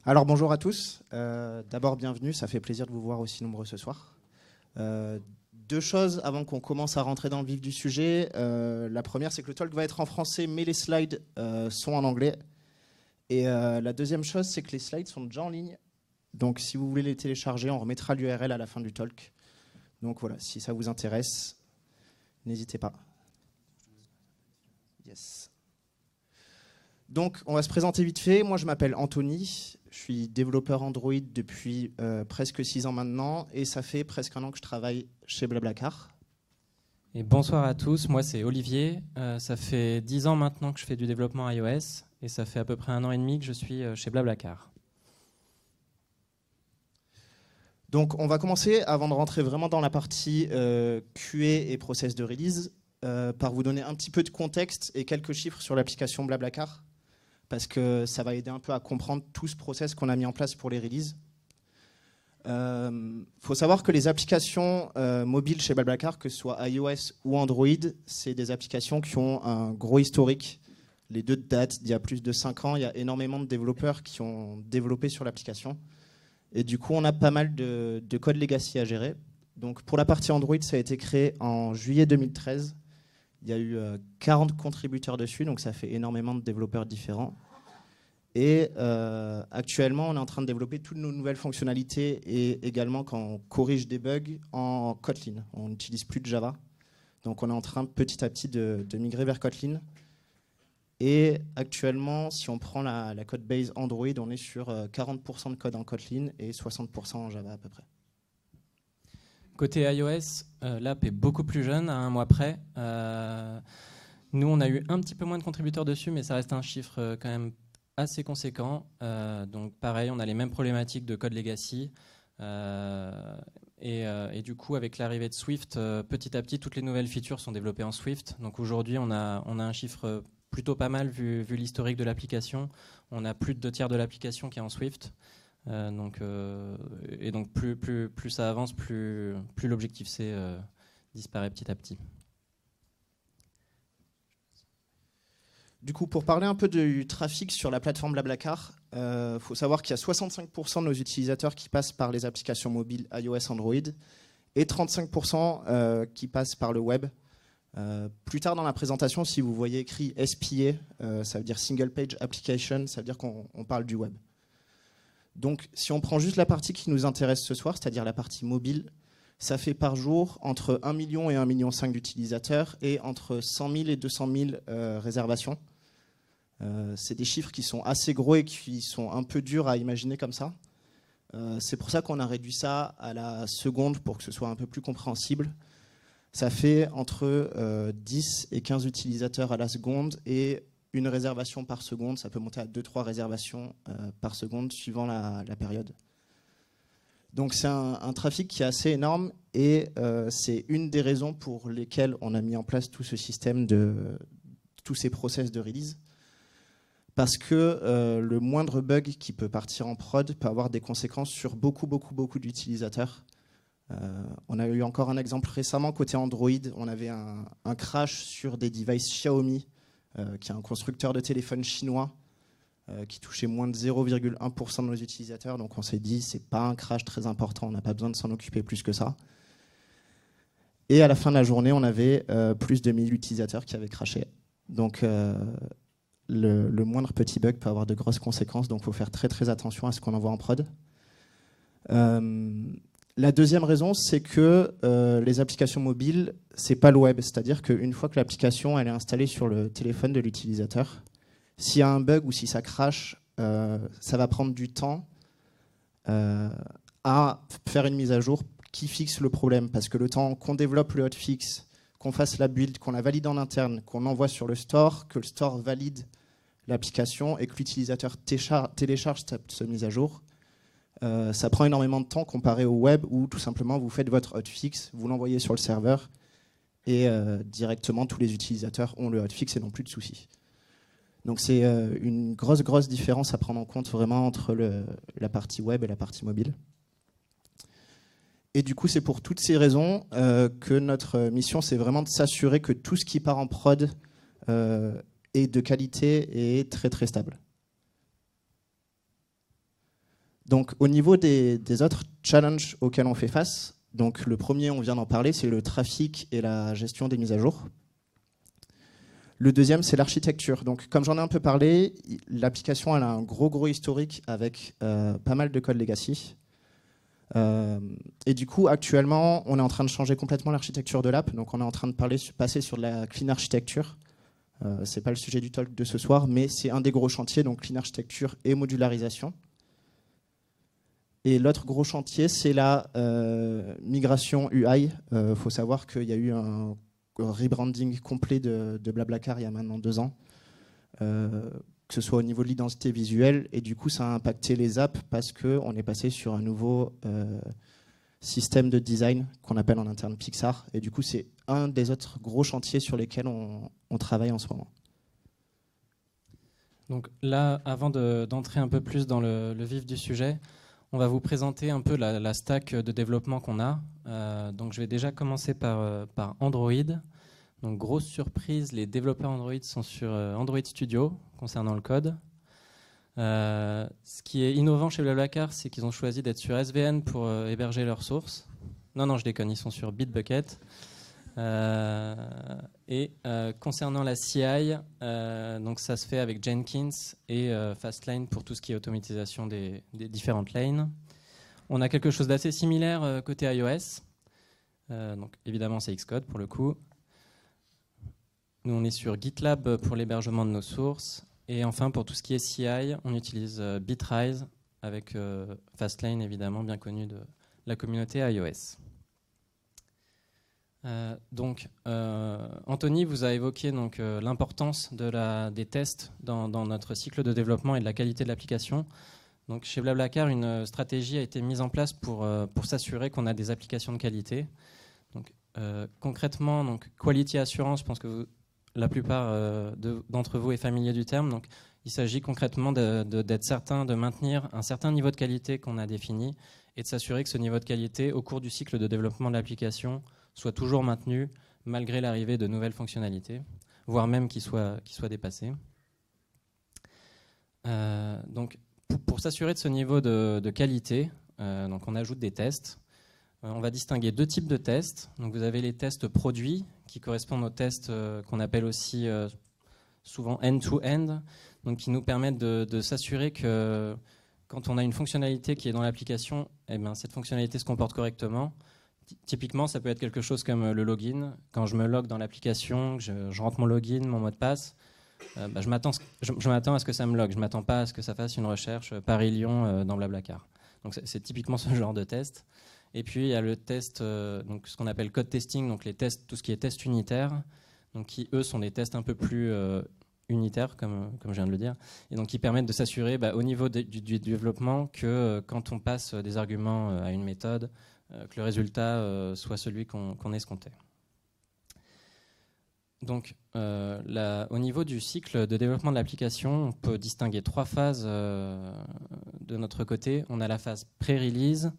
Alors bonjour à tous, d'abord bienvenue, ça fait plaisir de vous voir aussi nombreux ce soir. Deux choses avant qu'on commence à rentrer dans le vif du sujet. La première, c'est que le talk va être en français, mais les slides sont en anglais. Et la deuxième chose, c'est que les slides sont déjà en ligne. Donc si vous voulez les télécharger, on remettra l'URL à la fin du talk. Donc voilà, si ça vous intéresse, n'hésitez pas. Yes. Donc on va se présenter vite fait. Moi je m'appelle Anthony, je suis développeur Android depuis presque 6 ans maintenant et ça fait presque un an que je travaille chez Blablacar. Et bonsoir à tous, moi c'est Olivier, ça fait 10 ans maintenant que je fais du développement iOS et ça fait à peu près 1 an et demi que je suis chez Blablacar. Donc on va commencer, avant de rentrer vraiment dans la partie QA et process de release, par vous donner un petit peu de contexte et quelques chiffres sur l'application Blablacar, parce que ça va aider un peu à comprendre tout ce process qu'on a mis en place pour les releases. Faut savoir que les applications mobiles chez Blablacar, que ce soit iOS ou Android, c'est des applications qui ont un gros historique. Les deux datent d'il y a plus de 5 ans. Il y a énormément de développeurs qui ont développé sur l'application. Et du coup, on a pas mal de code legacy à gérer. Donc, pour la partie Android, ça a été créé en juillet 2013. Il y a eu 40 contributeurs dessus, donc ça fait énormément de développeurs différents. Et actuellement, on est en train de développer toutes nos nouvelles fonctionnalités et également quand on corrige des bugs en Kotlin. On n'utilise plus de Java. Donc on est en train petit à petit de migrer vers Kotlin. Et actuellement, si on prend la code base Android, on est sur 40% de code en Kotlin et 60% en Java à peu près. Côté iOS, l'app est beaucoup plus jeune, à 1 mois près. Nous, on a eu un petit peu moins de contributeurs dessus, mais ça reste un chiffre quand même assez conséquent. Donc pareil, on a les mêmes problématiques de code legacy. Et du coup, avec l'arrivée de Swift, petit à petit, toutes les nouvelles features sont développées en Swift. Donc aujourd'hui, on a un chiffre plutôt pas mal vu l'historique de l'application. On a plus de 2/3 de l'application qui est en Swift. Donc plus ça avance, plus l'objectif C disparaît petit à petit. Du coup, pour parler un peu du trafic sur la plateforme Blablacar, faut savoir qu'il y a 65% de nos utilisateurs qui passent par les applications mobiles iOS, Android et 35% qui passent par le web. Plus tard dans la présentation, si vous voyez écrit SPA, ça veut dire Single Page Application, ça veut dire qu'on parle du web. Donc, si on prend juste la partie qui nous intéresse ce soir, c'est-à-dire la partie mobile, ça fait par jour entre 1 million et 1,5 million d'utilisateurs et entre 100 000 et 200 000 réservations. C'est des chiffres qui sont assez gros et qui sont un peu durs à imaginer comme ça. C'est pour ça qu'on a réduit ça à la seconde pour que ce soit un peu plus compréhensible. Ça fait entre 10 et 15 utilisateurs à la seconde et une réservation par seconde. Ça peut monter à 2-3 réservations par seconde suivant la période. Donc c'est un trafic qui est assez énorme et c'est une des raisons pour lesquelles on a mis en place tout ce système tous ces process de release. Parce que le moindre bug qui peut partir en prod peut avoir des conséquences sur beaucoup d'utilisateurs. On a eu encore un exemple récemment côté Android. On avait un crash sur des devices Xiaomi, qui est un constructeur de téléphones chinois, qui touchait moins de 0,1% de nos utilisateurs. Donc on s'est dit, c'est pas un crash très important, on n'a pas besoin de s'en occuper plus que ça. Et à la fin de la journée, on avait plus de 1000 utilisateurs qui avaient crashé. Donc le moindre petit bug peut avoir de grosses conséquences, donc il faut faire très attention à ce qu'on envoie en prod. La deuxième raison, c'est que les applications mobiles, c'est pas le web. C'est-à-dire qu'une fois que l'application elle est installée sur le téléphone de l'utilisateur, s'il y a un bug ou si ça crache, ça va prendre du temps à faire une mise à jour qui fixe le problème. Parce que le temps qu'on développe le hotfix, qu'on fasse la build, qu'on la valide en interne, qu'on envoie sur le store, que le store valide l'application et que l'utilisateur télécharge cette mise à jour, ça prend énormément de temps comparé au web où tout simplement vous faites votre hotfix, vous l'envoyez sur le serveur et directement tous les utilisateurs ont le hotfix et n'ont plus de soucis. Donc c'est une grosse différence à prendre en compte vraiment entre la partie web et la partie mobile. Et du coup, c'est pour toutes ces raisons que notre mission, c'est vraiment de s'assurer que tout ce qui part en prod est de qualité et très stable. Donc au niveau des autres challenges auxquels on fait face, donc le premier, on vient d'en parler, c'est le trafic et la gestion des mises à jour. Le deuxième, c'est l'architecture. Donc comme j'en ai un peu parlé, l'application elle a un gros historique avec pas mal de code legacy. Et du coup, actuellement, on est en train de changer complètement l'architecture de l'app. Donc on est en train de passer sur de la clean architecture. C'est pas le sujet du talk de ce soir, mais c'est un des gros chantiers, donc clean architecture et modularisation. Et l'autre gros chantier, c'est la migration UI. Faut savoir qu'il y a eu un rebranding complet de Blablacar il y a maintenant 2 ans, que ce soit au niveau de l'identité visuelle, et du coup ça a impacté les apps parce qu'on est passé sur un nouveau système de design qu'on appelle en interne Pixar, et du coup c'est un des autres gros chantiers sur lesquels on travaille en ce moment. Donc là, avant d'entrer un peu plus dans le vif du sujet, on va vous présenter un peu la stack de développement qu'on a. Donc je vais déjà commencer par Android. Donc grosse surprise, les développeurs Android sont sur Android Studio concernant le code. Ce qui est innovant chez Blablacar, c'est qu'ils ont choisi d'être sur SVN pour héberger leurs sources. Non, je déconne, ils sont sur Bitbucket. Concernant la CI, donc ça se fait avec Jenkins et Fastlane pour tout ce qui est automatisation des différentes lanes. On a quelque chose d'assez similaire côté iOS. Donc évidemment c'est Xcode pour le coup. Nous on est sur GitLab pour l'hébergement de nos sources. Et enfin pour tout ce qui est CI, on utilise Bitrise avec Fastlane évidemment bien connu de la communauté iOS. Anthony vous a évoqué l'importance des tests dans notre cycle de développement et de la qualité de l'application. Donc, chez Blablacar, une stratégie a été mise en place pour s'assurer qu'on a des applications de qualité. Donc, concrètement, Quality Assurance, je pense que la plupart d'entre vous est familier du terme. Donc, il s'agit concrètement d'être certain de maintenir un certain niveau de qualité qu'on a défini et de s'assurer que ce niveau de qualité, au cours du cycle de développement de l'application, soit toujours maintenu malgré l'arrivée de nouvelles fonctionnalités, voire même qu'il soit dépassé. Donc, pour s'assurer de ce niveau de qualité, donc on ajoute des tests. On va distinguer 2 types de tests. Donc, vous avez les tests produits qui correspondent aux tests qu'on appelle aussi souvent end-to-end, donc qui nous permettent de s'assurer que quand on a une fonctionnalité qui est dans l'application, cette fonctionnalité se comporte correctement. Typiquement, ça peut être quelque chose comme le login. Quand je me log dans l'application, je rentre mon login, mon mot de passe, je m'attends à ce que ça me log. Je ne m'attends pas à ce que ça fasse une recherche Paris-Lyon dans Blablacar. Donc c'est typiquement ce genre de test. Et puis il y a le test, ce qu'on appelle code testing, donc les tests, tout ce qui est test unitaire, donc qui eux sont des tests un peu plus unitaires, comme je viens de le dire, et donc qui permettent de s'assurer au niveau du développement que quand on passe des arguments à une méthode, que le résultat soit celui qu'on escomptait. Donc, au niveau du cycle de développement de l'application, on peut distinguer 3 phases de notre côté. On a la phase pré-release,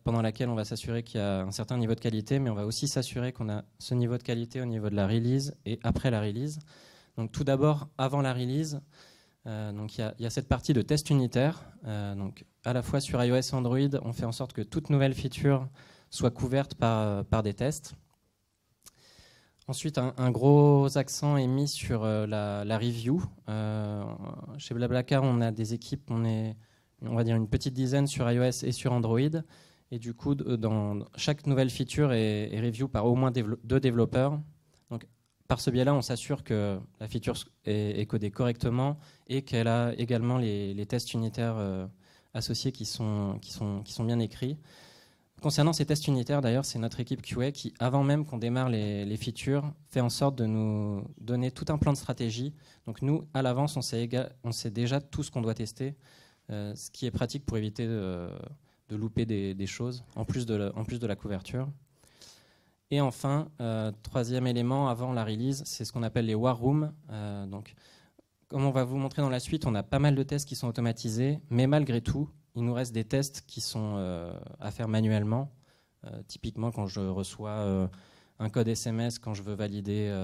pendant laquelle on va s'assurer qu'il y a un certain niveau de qualité, mais on va aussi s'assurer qu'on a ce niveau de qualité au niveau de la release et après la release. Donc, tout d'abord, avant la release, il y a cette partie de test unitaire. Donc, à la fois sur iOS et Android, on fait en sorte que toute nouvelle feature soit couverte par des tests. Ensuite, un gros accent est mis sur la review. Chez Blablacar, on a des équipes, on va dire une petite dizaine sur iOS et sur Android. Et du coup, chaque nouvelle feature est review par au moins 2 développeurs. Donc, par ce biais-là, on s'assure que la feature est codée correctement et qu'elle a également les tests unitaires associés qui sont bien écrits. Concernant ces tests unitaires, d'ailleurs, c'est notre équipe QA qui, avant même qu'on démarre les features, fait en sorte de nous donner tout un plan de stratégie. Donc nous, à l'avance, on sait déjà tout ce qu'on doit tester, ce qui est pratique pour éviter de louper des choses, en plus de la couverture. Et enfin, 3e élément, avant la release, c'est ce qu'on appelle les war rooms. Donc, comme on va vous montrer dans la suite, on a pas mal de tests qui sont automatisés, mais malgré tout, il nous reste des tests qui sont à faire manuellement. Typiquement, quand je reçois un code SMS, quand je veux valider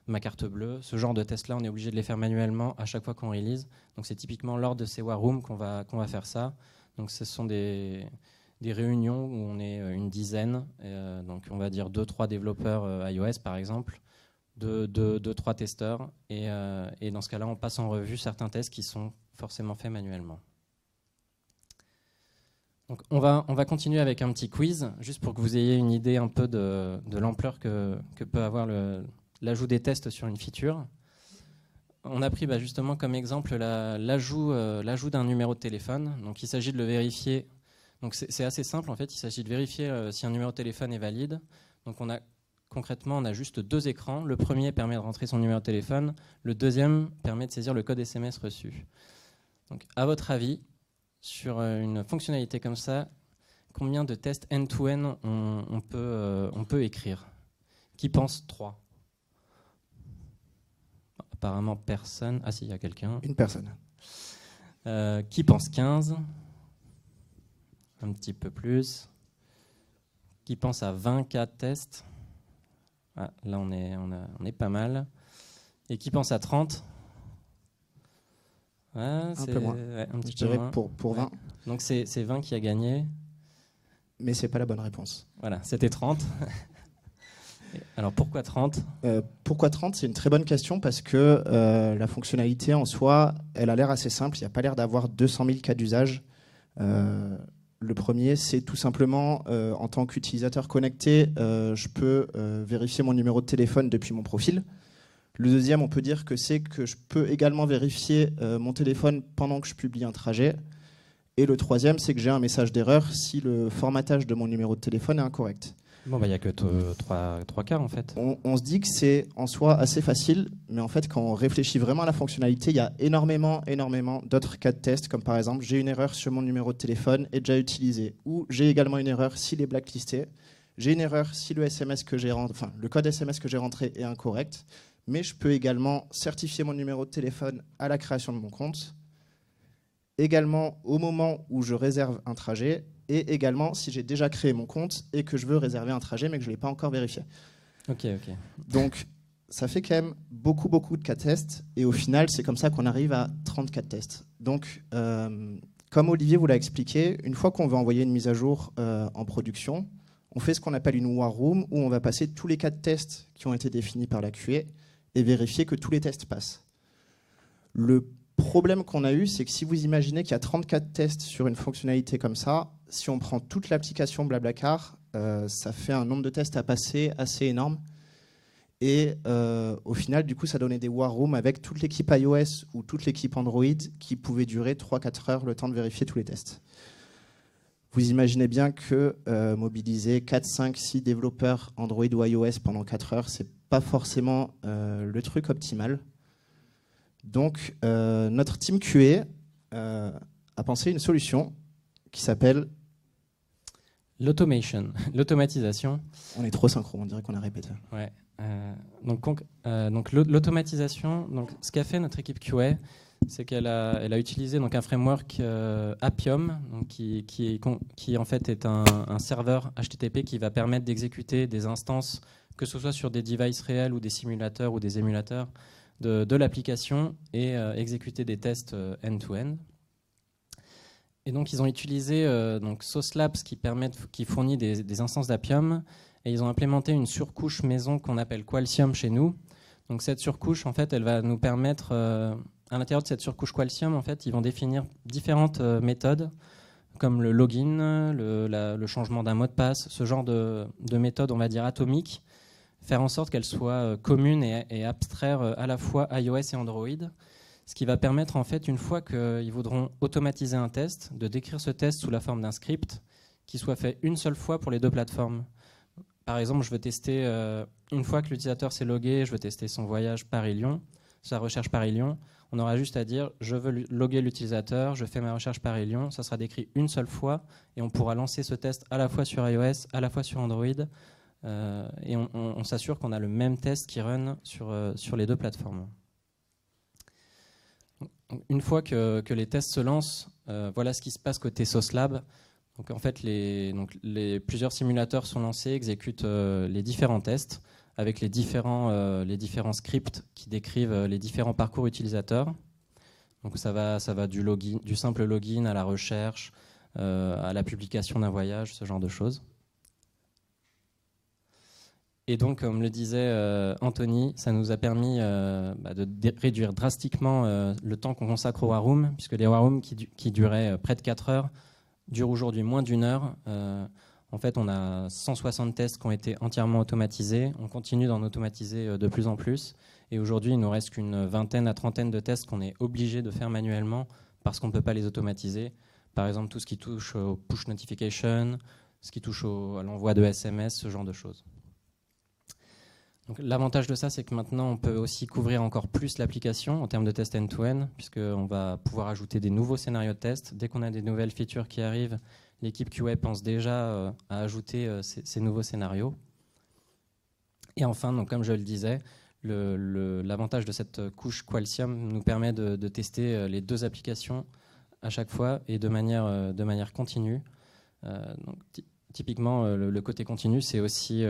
ma carte bleue, ce genre de tests-là, on est obligé de les faire manuellement à chaque fois qu'on release. Donc, c'est typiquement lors de ces war rooms qu'on va faire ça. Donc ce sont des réunions où on est une dizaine, donc on va dire 2-3 développeurs iOS par exemple, 2-3 testeurs, et dans ce cas-là, on passe en revue certains tests qui sont forcément faits manuellement. Donc on va continuer avec un petit quiz, juste pour que vous ayez une idée un peu de l'ampleur que peut avoir l'ajout des tests sur une feature. On a pris justement comme exemple l'ajout d'un numéro de téléphone. Donc il s'agit de le vérifier. Donc c'est assez simple en fait, il s'agit de vérifier si un numéro de téléphone est valide. Donc concrètement, on a juste 2 écrans. Le premier permet de rentrer son numéro de téléphone, le deuxième permet de saisir le code SMS reçu. Donc à votre avis, sur une fonctionnalité comme ça, combien de tests end-to-end on peut écrire? Qui pense 3? Apparemment personne. Ah si, il y a quelqu'un. Une personne. Qui pense 15? Un petit peu plus. Qui pense à 24 tests? Ah, là on est pas mal. Et qui pense à 30? Un peu moins. Ouais, un petit Je peu dirais moins. pour 20. Ouais. Donc c'est 20 qui a gagné. Mais c'est pas la bonne réponse. Voilà, c'était 30. Alors pourquoi 30? Pourquoi 30? C'est une très bonne question parce que la fonctionnalité en soi, elle a l'air assez simple. Il n'y a pas l'air d'avoir 200 000 cas d'usage. Le premier, c'est tout simplement, en tant qu'utilisateur connecté, je peux vérifier mon numéro de téléphone depuis mon profil. Le deuxième, on peut dire que c'est que je peux également vérifier mon téléphone pendant que je publie un trajet. Et le troisième, c'est que j'ai un message d'erreur si le formatage de mon numéro de téléphone est incorrect. Bon, il n'y a que 3 cas en fait. On se dit que c'est en soi assez facile, mais en fait, quand on réfléchit vraiment à la fonctionnalité, il y a énormément d'autres cas de test, comme par exemple, j'ai une erreur sur mon numéro de téléphone est déjà utilisé, ou j'ai également une erreur s'il est blacklisté, j'ai une erreur si le code SMS que j'ai rentré est incorrect, mais je peux également certifier mon numéro de téléphone à la création de mon compte, également au moment où je réserve un trajet, et également si j'ai déjà créé mon compte et que je veux réserver un trajet mais que je ne l'ai pas encore vérifié. Ok. Donc ça fait quand même beaucoup de cas tests, et au final c'est comme ça qu'on arrive à 34 tests. Donc comme Olivier vous l'a expliqué, une fois qu'on veut envoyer une mise à jour en production, on fait ce qu'on appelle une war room, où on va passer tous les cas de tests qui ont été définis par la QA et vérifier que tous les tests passent. Le problème qu'on a eu, c'est que si vous imaginez qu'il y a 34 tests sur une fonctionnalité comme ça, si on prend toute l'application Blablacar, ça fait un nombre de tests à passer assez énorme. Et au final, du coup, ça donnait des war rooms avec toute l'équipe iOS ou toute l'équipe Android qui pouvaient durer 3-4 heures le temps de vérifier tous les tests. Vous imaginez bien que mobiliser 4, 5, 6 développeurs Android ou iOS pendant 4 heures, c'est pas forcément le truc optimal. Donc, notre team QA a pensé une solution qui s'appelle l'automatisation. On est trop synchro, on dirait qu'on a répété. Ouais. Donc l'automatisation, ce qu'a fait notre équipe QA, c'est qu'elle a utilisé un framework Appium, qui en fait est un serveur HTTP qui va permettre d'exécuter des instances, que ce soit sur des devices réels ou des simulateurs ou des émulateurs de l'application, et exécuter des tests end-to-end. Et donc ils ont utilisé Sauce Labs qui fournit des instances d'Appium, et ils ont implémenté une surcouche maison qu'on appelle Qualcium chez nous. Donc cette surcouche, en fait, elle va nous permettre, à l'intérieur de cette surcouche Qualcium, en fait, ils vont définir différentes méthodes, comme le login, le changement d'un mot de passe, ce genre de méthodes, on va dire, atomiques, faire en sorte qu'elles soient communes et abstraire à la fois iOS et Android, ce qui va permettre, en fait, une fois qu'ils voudront automatiser un test, de décrire ce test sous la forme d'un script qui soit fait une seule fois pour les 2 plateformes. Par exemple, je veux tester, une fois que l'utilisateur s'est logué, je veux tester son voyage Paris-Lyon, sa recherche Paris-Lyon. On aura juste à dire, je veux loguer l'utilisateur, je fais ma recherche Paris-Lyon, ça sera décrit une seule fois, et on pourra lancer ce test à la fois sur iOS, à la fois sur Android, et on s'assure qu'on a le même test qui run sur les 2 plateformes. Une fois que les tests se lancent, voilà ce qui se passe côté Sauce Lab. Donc en fait, plusieurs simulateurs sont lancés, exécutent les différents tests avec les différents scripts qui décrivent les différents parcours utilisateurs. Donc ça va du simple login à la recherche, à la publication d'un voyage, ce genre de choses. Et donc, comme le disait Anthony, ça nous a permis de réduire drastiquement le temps qu'on consacre au War Room, puisque les War Rooms qui duraient près de 4 heures durent aujourd'hui moins d'1 heure. En fait, on a 160 tests qui ont été entièrement automatisés. On continue d'en automatiser de plus en plus. Et aujourd'hui, il ne nous reste qu'une vingtaine à trentaine de tests qu'on est obligé de faire manuellement parce qu'on ne peut pas les automatiser. Par exemple, tout ce qui touche au push notification, ce qui touche à l'envoi de SMS, ce genre de choses. L'avantage de ça, c'est que maintenant, on peut aussi couvrir encore plus l'application en termes de test end-to-end, puisqu'on va pouvoir ajouter des nouveaux scénarios de test. Dès qu'on a des nouvelles features qui arrivent, l'équipe QA pense déjà à ajouter ces nouveaux scénarios. Et enfin, donc, comme je le disais, l'avantage de cette couche Qualcium nous permet de tester les 2 applications à chaque fois et de manière continue. Typiquement, le côté continu, c'est aussi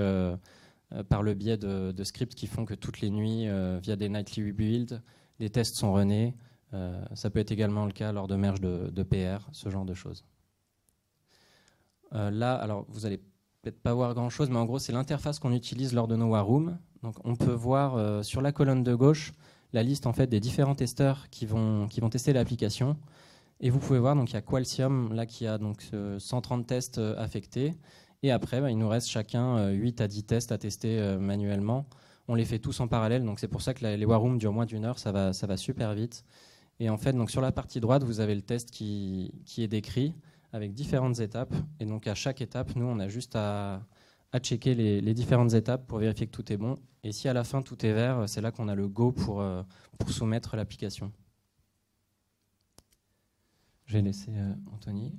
par le biais de scripts qui font que toutes les nuits, via des nightly rebuilds, les tests sont runnés. Ça peut être également le cas lors de merge de PR, ce genre de choses. Là, alors vous allez peut-être pas voir grand-chose, mais en gros, c'est l'interface qu'on utilise lors de nos War Rooms. Donc, on peut voir sur la colonne de gauche la liste en fait, des différents testeurs qui vont tester l'application. Et vous pouvez voir, donc il y a Qualcium là, qui a donc, 130 tests affectés. Et après, il nous reste chacun 8 à 10 tests à tester manuellement. On les fait tous en parallèle, donc c'est pour ça que les War Rooms durent moins d'1 heure, ça va super vite. Et en fait, donc, sur la partie droite, vous avez le test qui est décrit avec différentes étapes. Et donc à chaque étape, nous, on a juste à checker les différentes étapes pour vérifier que tout est bon. Et si à la fin, tout est vert, c'est là qu'on a le go pour soumettre l'application. Je vais laisser Anthony.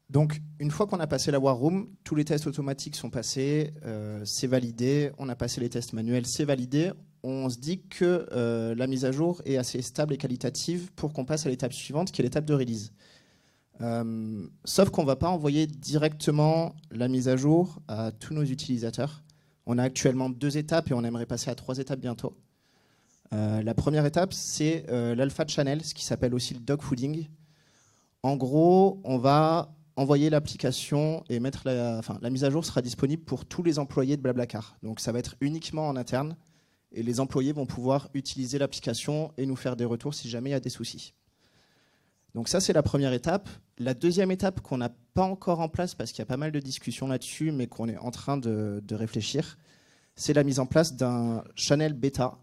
Donc, une fois qu'on a passé la War Room, tous les tests automatiques sont passés, c'est validé. On a passé les tests manuels, c'est validé. On se dit que la mise à jour est assez stable et qualitative pour qu'on passe à l'étape suivante, qui est l'étape de release. Sauf qu'on ne va pas envoyer directement la mise à jour à tous nos utilisateurs. On a actuellement 2 étapes et on aimerait passer à 3 étapes bientôt. La première étape, c'est l'alpha channel, ce qui s'appelle aussi le dogfooding. En gros, on va envoyer l'application et mettre la mise à jour sera disponible pour tous les employés de Blablacar. Donc ça va être uniquement en interne et les employés vont pouvoir utiliser l'application et nous faire des retours si jamais il y a des soucis. Donc ça, c'est la première étape. La deuxième étape qu'on n'a pas encore en place parce qu'il y a pas mal de discussions là-dessus, mais qu'on est en train de réfléchir, c'est la mise en place d'un channel bêta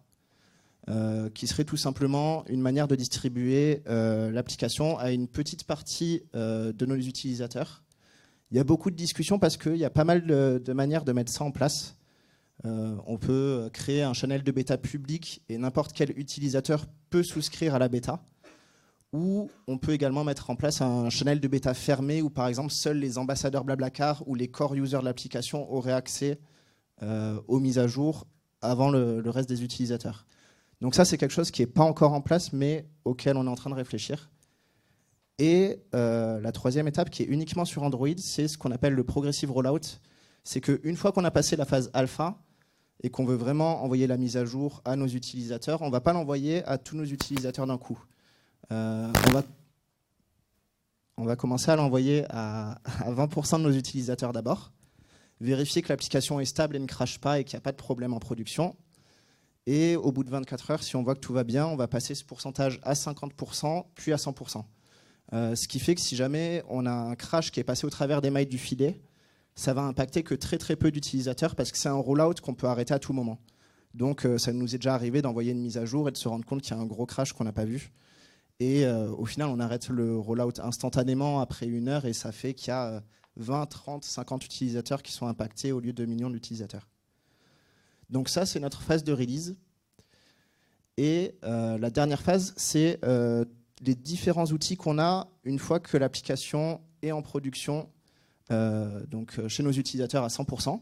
qui serait tout simplement une manière de distribuer l'application à une petite partie de nos utilisateurs. Il y a beaucoup de discussions parce qu'il y a pas mal de manières de mettre ça en place. On peut créer un channel de bêta public et n'importe quel utilisateur peut souscrire à la bêta. Ou on peut également mettre en place un channel de bêta fermé où par exemple seuls les ambassadeurs Blablacar ou les core users de l'application auraient accès aux mises à jour avant le reste des utilisateurs. Donc ça, c'est quelque chose qui n'est pas encore en place, mais auquel on est en train de réfléchir. Et la troisième étape, qui est uniquement sur Android, c'est ce qu'on appelle le progressive rollout. C'est qu'une fois qu'on a passé la phase alpha et qu'on veut vraiment envoyer la mise à jour à nos utilisateurs, on ne va pas l'envoyer à tous nos utilisateurs d'un coup. On va commencer à l'envoyer à 20% de nos utilisateurs d'abord, vérifier que l'application est stable et ne crache pas et qu'il n'y a pas de problème en production. Et au bout de 24 heures, si on voit que tout va bien, on va passer ce pourcentage à 50%, puis à 100%. Ce qui fait que si jamais on a un crash qui est passé au travers des mailles du filet, ça va impacter que très très peu d'utilisateurs parce que c'est un rollout qu'on peut arrêter à tout moment. Donc ça nous est déjà arrivé d'envoyer une mise à jour et de se rendre compte qu'il y a un gros crash qu'on n'a pas vu. Et au final, on arrête le rollout instantanément après 1 heure et ça fait qu'il y a 20, 30, 50 utilisateurs qui sont impactés au lieu de millions d'utilisateurs. Donc ça, c'est notre phase de release. Et la dernière phase, c'est les différents outils qu'on a une fois que l'application est en production donc, chez nos utilisateurs à 100%.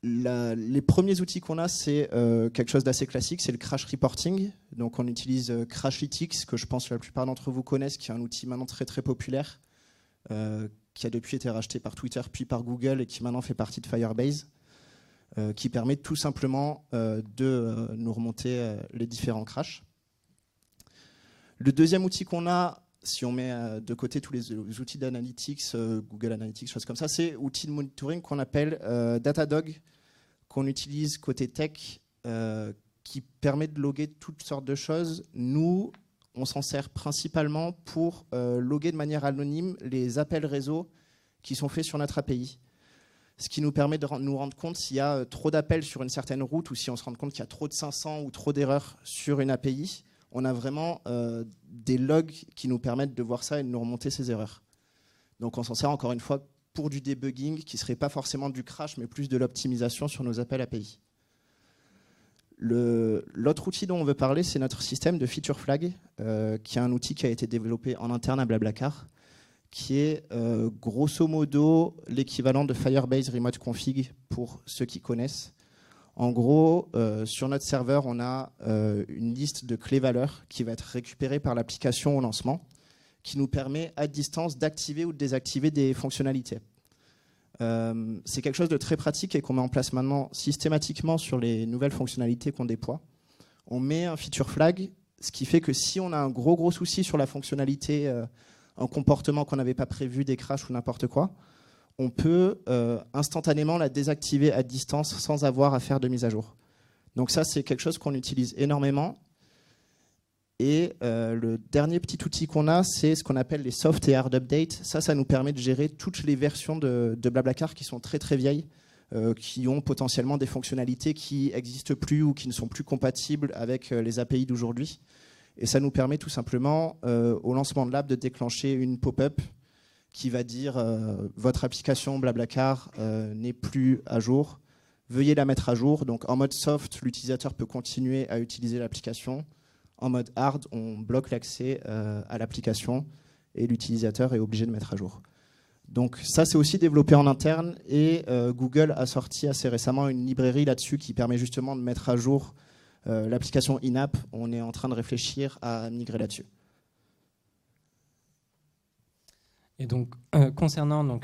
Les premiers outils qu'on a, c'est quelque chose d'assez classique, c'est le crash reporting. Donc on utilise Crashlytics, que je pense que la plupart d'entre vous connaissent, qui est un outil maintenant très très populaire, qui a depuis été racheté par Twitter puis par Google et qui maintenant fait partie de Firebase, qui permet tout simplement de nous remonter les différents crashs. Le deuxième outil qu'on a, si on met de côté tous les outils d'analytics, Google Analytics, choses comme ça, c'est outil de monitoring qu'on appelle Datadog, qu'on utilise côté tech, qui permet de loguer toutes sortes de choses. Nous, on s'en sert principalement pour loguer de manière anonyme les appels réseau qui sont faits sur notre API. Ce qui nous permet de nous rendre compte s'il y a trop d'appels sur une certaine route ou si on se rend compte qu'il y a trop de 500 ou trop d'erreurs sur une API. On a vraiment des logs qui nous permettent de voir ça et de nous remonter ces erreurs. Donc on s'en sert encore une fois pour du debugging qui ne serait pas forcément du crash, mais plus de l'optimisation sur nos appels API. L'autre outil dont on veut parler, c'est notre système de feature flag, qui est un outil qui a été développé en interne à Blablacar, qui est grosso modo l'équivalent de Firebase Remote Config pour ceux qui connaissent. En gros, sur notre serveur, on a une liste de clés valeurs qui va être récupérée par l'application au lancement, qui nous permet à distance d'activer ou de désactiver des fonctionnalités. C'est quelque chose de très pratique et qu'on met en place maintenant systématiquement sur les nouvelles fonctionnalités qu'on déploie. On met un feature flag, ce qui fait que si on a un gros souci sur la fonctionnalité, un comportement qu'on n'avait pas prévu, des crashs ou n'importe quoi, on peut instantanément la désactiver à distance sans avoir à faire de mise à jour. Donc ça, c'est quelque chose qu'on utilise énormément. Et le dernier petit outil qu'on a, c'est ce qu'on appelle les soft et hard updates. Ça nous permet de gérer toutes les versions de Blablacar qui sont très vieilles, qui ont potentiellement des fonctionnalités qui n'existent plus ou qui ne sont plus compatibles avec les API d'aujourd'hui. Et ça nous permet tout simplement, au lancement de l'app, de déclencher une pop-up qui va dire votre application Blablacar n'est plus à jour, veuillez la mettre à jour. Donc en mode soft, l'utilisateur peut continuer à utiliser l'application. En mode hard, on bloque l'accès à l'application et l'utilisateur est obligé de mettre à jour. Donc ça, c'est aussi développé en interne et Google a sorti assez récemment une librairie là-dessus qui permet justement de mettre à jour l'application in-app. On est en train de réfléchir à migrer là-dessus. Et donc, concernant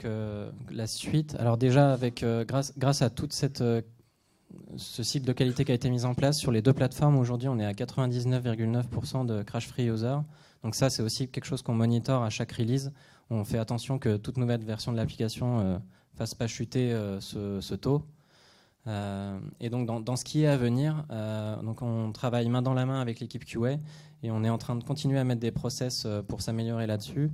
la suite, alors déjà, grâce à toute ce cycle de qualité qui a été mis en place sur les deux plateformes, aujourd'hui, on est à 99,9% de crash-free user. Donc ça, c'est aussi quelque chose qu'on monitore à chaque release. On fait attention que toute nouvelle version de l'application fasse pas chuter ce taux. Et donc, dans ce qui est à venir, donc on travaille main dans la main avec l'équipe QA et on est en train de continuer à mettre des process pour s'améliorer là-dessus.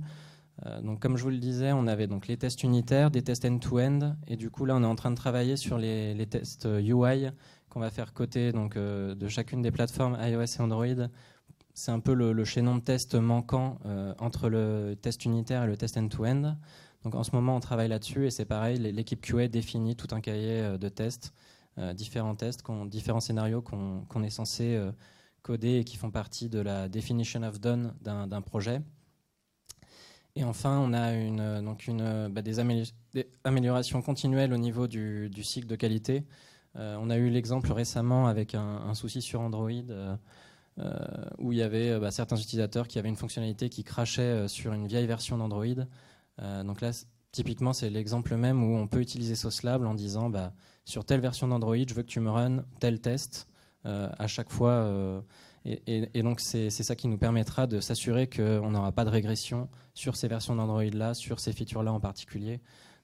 Donc, comme je vous le disais, on avait donc les tests unitaires, des tests end-to-end, et du coup là on est en train de travailler sur les tests UI qu'on va faire côté de chacune des plateformes iOS et Android. C'est un peu le chaînon de tests manquant entre le test unitaire et le test end-to-end. Donc en ce moment on travaille là-dessus et c'est pareil, l'équipe QA définit tout un cahier de tests, différents tests, différents scénarios qu'on est censé coder et qui font partie de la definition of done d'un projet. Et enfin, on a des améliorations continuelles au niveau du cycle de qualité. On a eu l'exemple récemment avec un souci sur Android où il y avait certains utilisateurs qui avaient une fonctionnalité qui crachait sur une vieille version d'Android. Donc là, typiquement, c'est l'exemple même où on peut utiliser SauceLab en disant sur telle version d'Android, je veux que tu me run tel test à chaque fois. Et donc, c'est ça qui nous permettra de s'assurer qu'on n'aura pas de régression sur ces versions d'Android-là, sur ces features-là en particulier.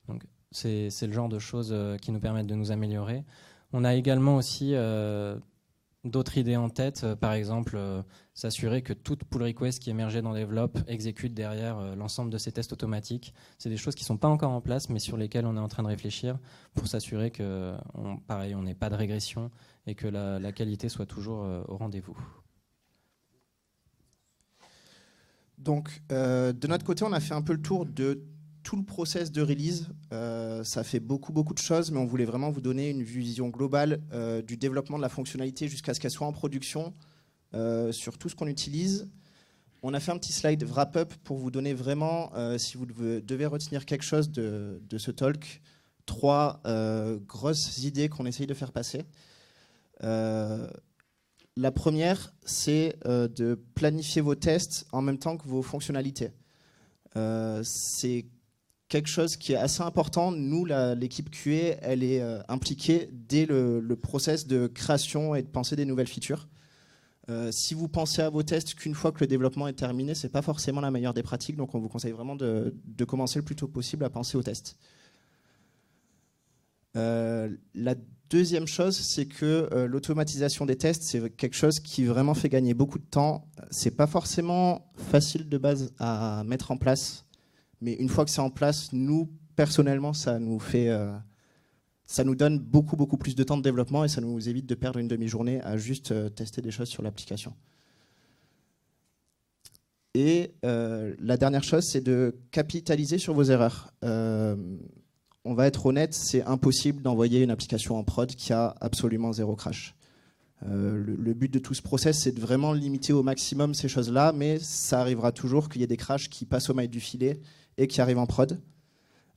Donc, c'est le genre de choses qui nous permettent de nous améliorer. On a également aussi d'autres idées en tête. Par exemple, s'assurer que toute pull request qui émergeait dans Develop exécute derrière l'ensemble de ces tests automatiques. C'est des choses qui ne sont pas encore en place, mais sur lesquelles on est en train de réfléchir pour s'assurer qu'on n'ait pas de régression et que la qualité soit toujours au rendez-vous. Donc, de notre côté, on a fait un peu le tour de tout le process de release. Ça fait beaucoup de choses, mais on voulait vraiment vous donner une vision globale du développement de la fonctionnalité jusqu'à ce qu'elle soit en production sur tout ce qu'on utilise. On a fait un petit slide wrap-up pour vous donner vraiment, si vous devez retenir quelque chose de ce talk, 3 grosses idées qu'on essaye de faire passer. La première, c'est de planifier vos tests en même temps que vos fonctionnalités. C'est quelque chose qui est assez important. Nous, l'équipe QA, elle est impliquée dès le process de création et de penser des nouvelles features. Si vous pensez à vos tests qu'une fois que le développement est terminé, ce n'est pas forcément la meilleure des pratiques, donc on vous conseille vraiment de commencer le plus tôt possible à penser aux tests. La deuxième chose, c'est que l'automatisation des tests, c'est quelque chose qui vraiment fait gagner beaucoup de temps. C'est pas forcément facile de base à mettre en place, mais une fois que c'est en place, nous, personnellement, ça nous donne beaucoup plus de temps de développement et ça nous évite de perdre une demi-journée à juste tester des choses sur l'application. Et la dernière chose, c'est de capitaliser sur vos erreurs. On va être honnête, c'est impossible d'envoyer une application en prod qui a absolument zéro crash. Le but de tout ce process, c'est de vraiment limiter au maximum ces choses-là, mais ça arrivera toujours qu'il y ait des crashs qui passent au mailles du filet et qui arrivent en prod.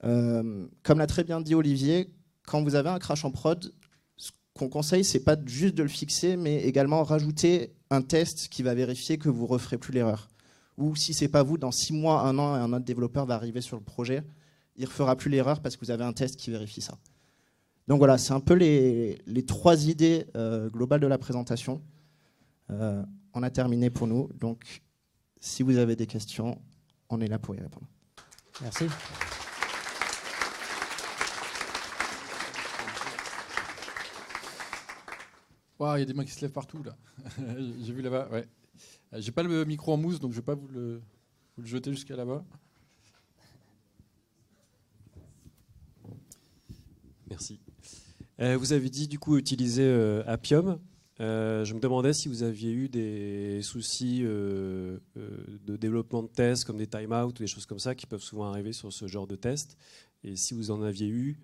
Comme l'a très bien dit Olivier, quand vous avez un crash en prod, ce qu'on conseille, c'est pas juste de le fixer, mais également rajouter un test qui va vérifier que vous ne referez plus l'erreur. Ou si c'est pas vous, dans 6 mois, 1 an, un autre développeur va arriver sur le projet, il ne refera plus l'erreur parce que vous avez un test qui vérifie ça. Donc voilà, c'est un peu les 3 idées globales de la présentation. On a terminé pour nous, donc si vous avez des questions, on est là pour y répondre. Merci. Wow, il y a des mains qui se lèvent partout là. J'ai vu là-bas. Ouais. J'ai pas le micro en mousse, donc je vais pas vous le jeter jusqu'à là-bas. Merci. Vous avez dit du coup utiliser Appium. Je me demandais si vous aviez eu des soucis de développement de tests comme des timeouts ou des choses comme ça qui peuvent souvent arriver sur ce genre de tests. Et si vous en aviez eu,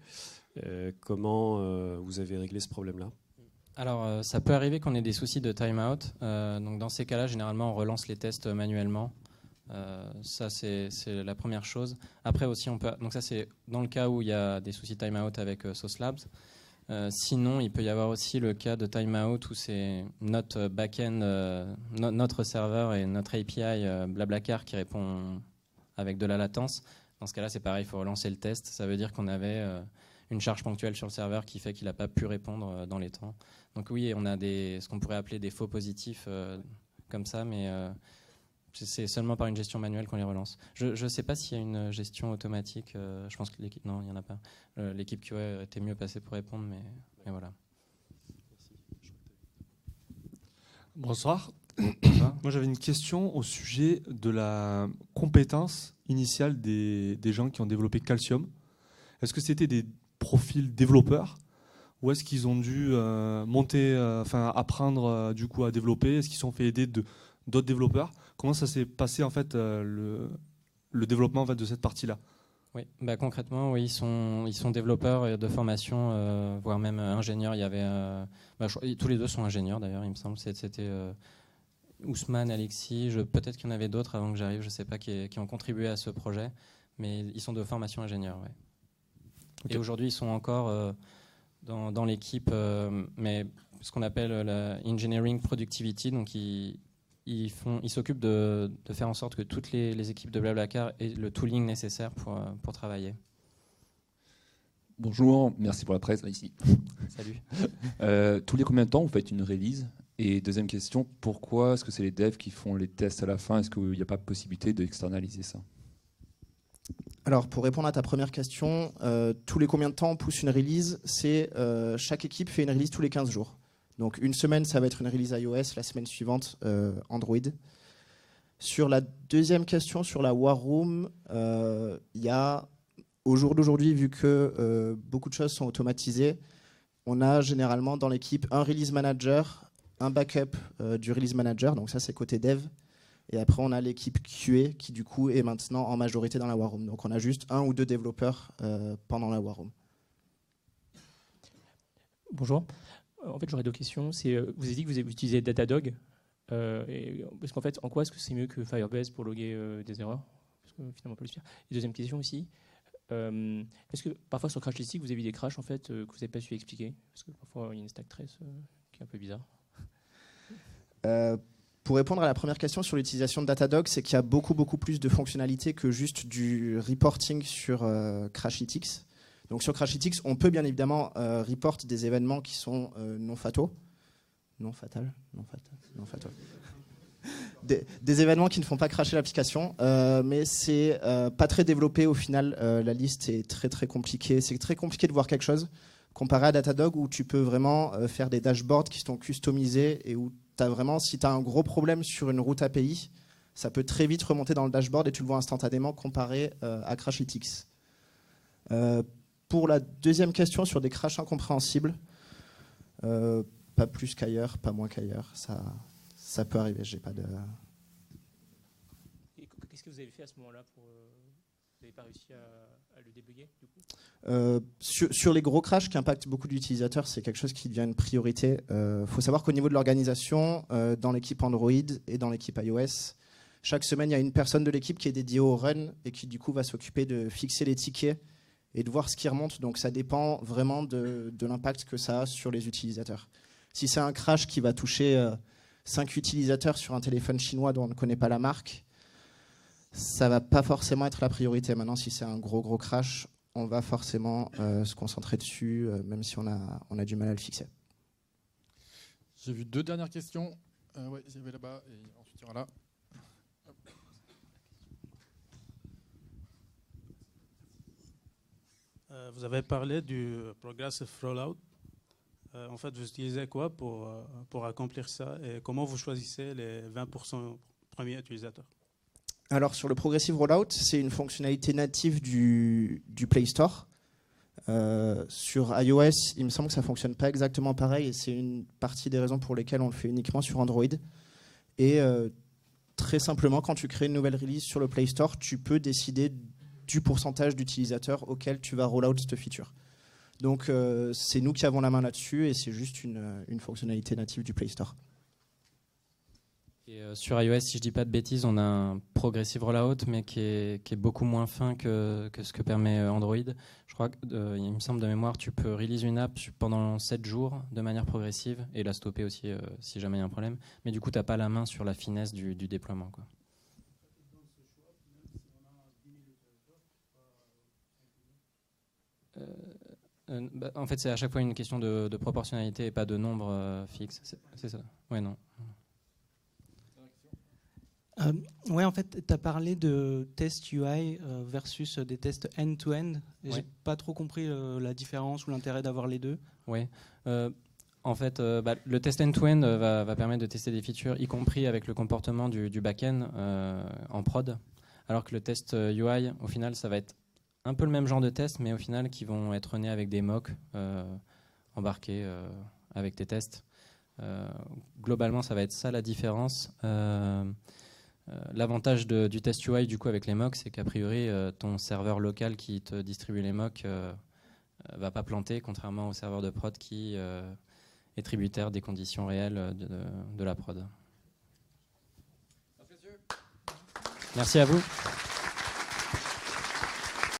comment vous avez réglé ce problème-là ? Alors, ça peut arriver qu'on ait des soucis de timeout. Donc, dans ces cas-là, généralement, on relance les tests manuellement. Ça, c'est la première chose. Après aussi, on peut. Donc, ça, c'est dans le cas où il y a des soucis de timeout avec Sauce Labs. Sinon, il peut y avoir aussi le cas de timeout où c'est notre back-end, notre serveur et notre API Blablacar qui répond avec de la latence. Dans ce cas-là, c'est pareil, il faut relancer le test. Ça veut dire qu'on avait une charge ponctuelle sur le serveur qui fait qu'il n'a pas pu répondre dans les temps. Donc oui, on a ce qu'on pourrait appeler des faux positifs comme ça, mais c'est seulement par une gestion manuelle qu'on les relance. Je ne sais pas s'il y a une gestion automatique. Je pense que l'équipe, non, il n'y en a pas. L'équipe QA était mieux passée pour répondre, mais voilà. Bonsoir. Bonsoir. Moi, j'avais une question au sujet de la compétence initiale des gens qui ont développé Calcium. Est-ce que c'était des profils développeurs ou est-ce qu'ils ont dû apprendre du coup à développer? Est-ce qu'ils se sont fait aider d'autres développeurs? Comment ça s'est passé en fait le développement en fait, de cette partie-là? Oui, concrètement, oui, ils sont développeurs de formation, voire même ingénieurs. Il y avait, tous les deux sont ingénieurs d'ailleurs, il me semble. C'était Ousmane, Alexis. Peut-être qu'il y en avait d'autres avant que j'arrive, je ne sais pas, qui ont contribué à ce projet, mais ils sont de formation ingénieur. Ouais. Okay. Et aujourd'hui, ils sont encore dans l'équipe, mais ce qu'on appelle la engineering productivity. Donc, ils s'occupent de faire en sorte que toutes les équipes de Blablacar aient le tooling nécessaire pour travailler. Bonjour, merci pour la presse ici. Salut. Tous les combien de temps vous faites une release? Et deuxième question, pourquoi est-ce que c'est les devs qui font les tests à la fin? Est-ce qu'il n'y a pas possibilité d'externaliser ça? Alors, pour répondre à ta première question, tous les combien de temps on pousse une release? C'est chaque équipe fait une release tous les 15 jours. Donc, une semaine, ça va être une release iOS, la semaine suivante, Android. Sur la deuxième question, sur la War Room, il y a, au jour d'aujourd'hui, vu que beaucoup de choses sont automatisées, on a généralement dans l'équipe un release manager, un backup du release manager, donc ça c'est côté dev. Et après, on a l'équipe QA qui, du coup, est maintenant en majorité dans la War Room. Donc, on a juste 1 ou 2 développeurs pendant la War Room. Bonjour. En fait, j'aurais 2 questions. Vous avez dit que vous utilisez Datadog. Parce qu'en fait, en quoi est-ce que c'est mieux que Firebase pour loguer des erreurs? Parce que finalement, on peut le faire. Et deuxième question aussi. Est-ce que parfois sur Crashlytics, vous avez eu des crashs en fait, que vous n'avez pas su expliquer? Parce que parfois, il y a une stack trace qui est un peu bizarre. Pour répondre à la première question sur l'utilisation de Datadog, c'est qu'il y a beaucoup plus de fonctionnalités que juste du reporting sur Crashlytics. Donc sur Crashlytics, on peut bien évidemment report des événements qui sont non fataux. Non fataux. des événements qui ne font pas cracher l'application, mais c'est pas très développé au final. La liste est très très compliquée. C'est très compliqué de voir quelque chose comparé à Datadog où tu peux vraiment faire des dashboards qui sont customisés et où t'as vraiment, si tu as un gros problème sur une route API, ça peut très vite remonter dans le dashboard et tu le vois instantanément comparé à Crashlytics. Pour la deuxième question sur des crashs incompréhensibles, pas plus qu'ailleurs, pas moins qu'ailleurs, ça peut arriver. J'ai pas de. Qu'est-ce que vous avez fait à ce moment-là pour vous n'avez pas réussi à le débugger du coup sur les gros crashs qui impactent beaucoup d'utilisateurs, c'est quelque chose qui devient une priorité. Faut savoir qu'au niveau de l'organisation, dans l'équipe Android et dans l'équipe iOS, chaque semaine, il y a une personne de l'équipe qui est dédiée au run et qui du coup va s'occuper de fixer les tickets et de voir ce qui remonte. Donc ça dépend vraiment de l'impact que ça a sur les utilisateurs. Si c'est un crash qui va toucher 5 utilisateurs sur un téléphone chinois dont on ne connaît pas la marque, ça va pas forcément être la priorité. Maintenant, si c'est un gros crash, on va forcément se concentrer dessus, même si on a du mal à le fixer. J'ai vu 2 dernières questions. Ouais, il y avait là-bas et ensuite il y aura là. Vous avez parlé du Progressive Rollout. En fait, vous utilisez quoi pour accomplir ça et comment vous choisissez les 20% premiers utilisateurs? Alors sur le Progressive Rollout, c'est une fonctionnalité native du Play Store. Sur iOS, il me semble que ça ne fonctionne pas exactement pareil et c'est une partie des raisons pour lesquelles on le fait uniquement sur Android. Et très simplement, quand tu crées une nouvelle release sur le Play Store, tu peux décider du pourcentage d'utilisateurs auquel tu vas rollout cette feature. Donc c'est nous qui avons la main là-dessus et c'est juste une fonctionnalité native du Play Store. Et sur iOS, si je dis pas de bêtises, on a un progressive rollout, mais qui est beaucoup moins fin que ce que permet Android. Je crois qu'il me semble de mémoire, tu peux release une app pendant 7 jours de manière progressive et la stopper aussi si jamais il y a un problème. Mais du coup, tu n'as pas la main sur la finesse du déploiement, quoi. En fait, c'est à chaque fois une question de proportionnalité et pas de nombre fixe. C'est ça. Ouais, non. Ouais, en fait, tu as parlé de tests UI versus des tests end-to-end. Ouais. J'ai pas trop compris la différence ou l'intérêt d'avoir les deux. Oui. En fait, le test end-to-end va permettre de tester des features, y compris avec le comportement du back-end en prod. Alors que le test UI, au final, ça va être un peu le même genre de test, mais au final, qui vont être nés avec des mocks embarqués avec tes tests. Globalement, ça va être ça la différence. L'avantage du test UI du coup avec les mocks, c'est qu'a priori ton serveur local qui te distribue les mocks va pas planter, contrairement au serveur de prod qui est tributaire des conditions réelles de la prod. Merci à vous.